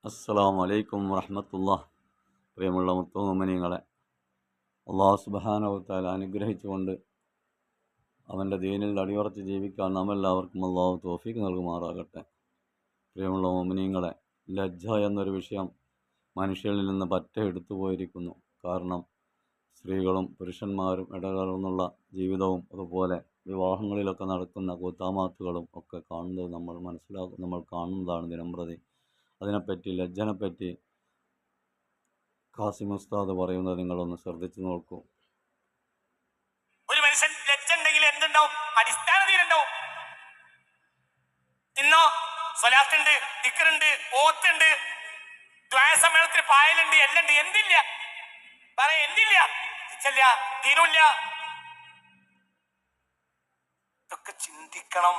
അസ്സലാമു അലൈക്കും വറഹ്മത്തുള്ളാഹി. പ്രിയമുള്ള മുത്തുമോമിനീങ്ങളെ, അല്ലാഹു സുബ്ഹാനഹു വ തആല അനുഗ്രഹിച്ചുകൊണ്ട് അവൻ്റെ ദീനിൽ അടിയുറച്ച് ജീവിക്കാൻ നാമെല്ലാവർക്കും അല്ലാഹു തൗഫീഖ് നൽകുമാറാകട്ടെ. പ്രിയമുള്ള മോമിനീങ്ങളെ, ലജ്ജ എന്നൊരു വിഷയം മനുഷ്യരിൽ നിന്ന് പറ്റെ എടുത്തു പോയിരിക്കുന്നു. കാരണം സ്ത്രീകളും പുരുഷന്മാരും ഇടകലർന്നുള്ള ജീവിതവും അതുപോലെ വിവാഹങ്ങളിലൊക്കെ നടക്കുന്ന കൂത്താമാത്തുകളും ഒക്കെ കാണുന്നത് നമ്മൾ കാണുന്നതാണ് ദിനംപ്രതി. അതിനെപ്പറ്റി, ലജ്ജനെപ്പറ്റി ഖാസിം ഉസ്താദ് പറയുന്നത് നിങ്ങളൊന്ന് ശ്രദ്ധിച്ചു നോക്കൂ. ഒരു മനുഷ്യൻ ലജ്ജ ഉണ്ടെങ്കിൽ എന്തുണ്ടാവും? അടിസ്ഥാന തീരുണ്ടാവും. ഇന്നോ സ്വലാത്തുണ്ട്, ദിക്റുണ്ട്, ഓത്തുണ്ട്, ദ്വാസമേളത്തിന് പായലുണ്ട്, എല്ലാം ഉണ്ട്. എന്തില്ല പറയാ? എന്തില്ല? ഇച്ചല്ല, ദീനുമില്ല. ഇതൊക്കെ ചിന്തിക്കണം.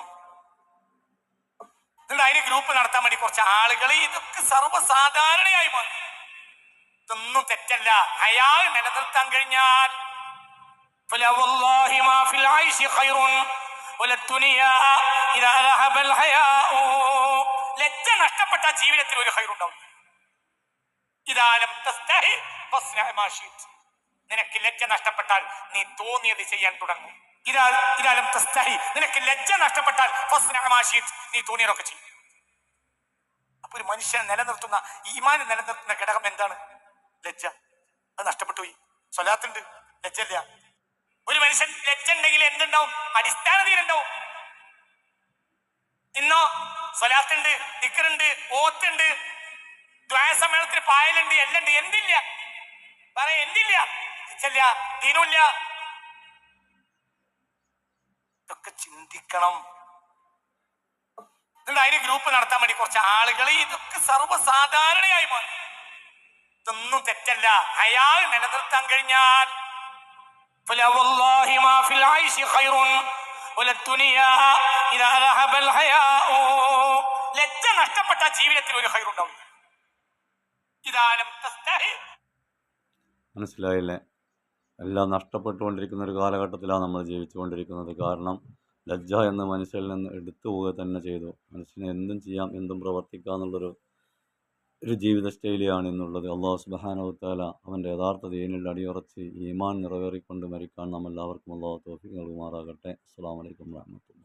അതിന് ഗ്രൂപ്പ് നടത്താൻ വേണ്ടി കുറച്ച് ആളുകൾ ഇതൊക്കെ സർവ്വസാധാരണയായി മാറി. ഇതൊന്നും തെറ്റല്ല. അയാൾ നിലനിർത്താൻ കഴിഞ്ഞാൽ ലജ്ജ നഷ്ടപ്പെട്ട ജീവിതത്തിൽ ഒരു ഹൈറുണ്ടാവും. നിനക്ക് ലജ്ജ നഷ്ടപ്പെട്ടാൽ നീ തോന്നിയത് ചെയ്യാൻ തുടങ്ങും. നിനക്ക് ലജ്ജ നഷ്ടപ്പെട്ടാൽ നീ തോന്നിയതൊക്കെ ചെയ്യും. അപ്പൊ ഒരു മനുഷ്യനെ നിലനിർത്തുന്ന, ഈമാനെ നിലനിർത്തുന്ന ഘടകം എന്താണ്? ലജ്ജ. അത് നഷ്ടപ്പെട്ടു പോയി. സ്വലാത്തുണ്ട്, ലജ്ജല്ല. ഒരു മനുഷ്യൻ ലജ്ജ ഉണ്ടെങ്കിൽ എന്തുണ്ടാവും? അടിസ്ഥാന തീരുണ്ടാവും. ഇന്നോ സ്വലാത്തുണ്ട്, ദിക്റുണ്ട്, ഓത്തുണ്ട്, ദ്വാസമേളത്തിന് പായലുണ്ട്, എല്ലാം ഉണ്ട്. എന്തില്ല പറയാ? എന്തില്ല? ഇച്ചല്ല, ദീനുമില്ല. ഇതൊക്കെ ചിന്തിക്കണം. അതിന് ഗ്രൂപ്പ് നടത്താൻ വേണ്ടി കുറച്ച് ആളുകൾ ഇതൊക്കെ സർവ്വസാധാരണയായി മാറി. ഇതൊന്നും തെറ്റല്ല. അയാൾ നിലനിർത്താൻ കഴിഞ്ഞാൽ ലജ്ജ നഷ്ടപ്പെട്ട ജീവിതത്തിൽ ഒരു ഹൈറുണ്ടാവും. മനസ്സിലായില്ലേ? എല്ലാം നഷ്ടപ്പെട്ടുകൊണ്ടിരിക്കുന്ന ഒരു കാലഘട്ടത്തിലാണ് നമ്മൾ ജീവിച്ചുകൊണ്ടിരിക്കുന്നത്. കാരണം ലജ്ജ എന്ന് മനുഷ്യരിൽ നിന്ന് എടുത്തു പോവുക തന്നെ ചെയ്തു. മനുഷ്യന് എന്തും ചെയ്യാം, എന്തും പ്രവർത്തിക്കാം എന്നുള്ളൊരു ജീവിത ശൈലിയാണ് ഇന്നുള്ളത്. അല്ലാഹു സുബ്ഹാനഹു വ തആല അവൻ്റെ യഥാർത്ഥ ദീനിൽ അടിയുറച്ച് ഈമാൻ നിറവേറിക്കൊണ്ട് മരിക്കാൻ നാം എല്ലാവർക്കും അല്ലാഹു തൗഫീഖ് നൽകുമാറാകട്ടെ. അസ്സലാമു അലൈക്കും വറഹ്മത്തുള്ളാഹി.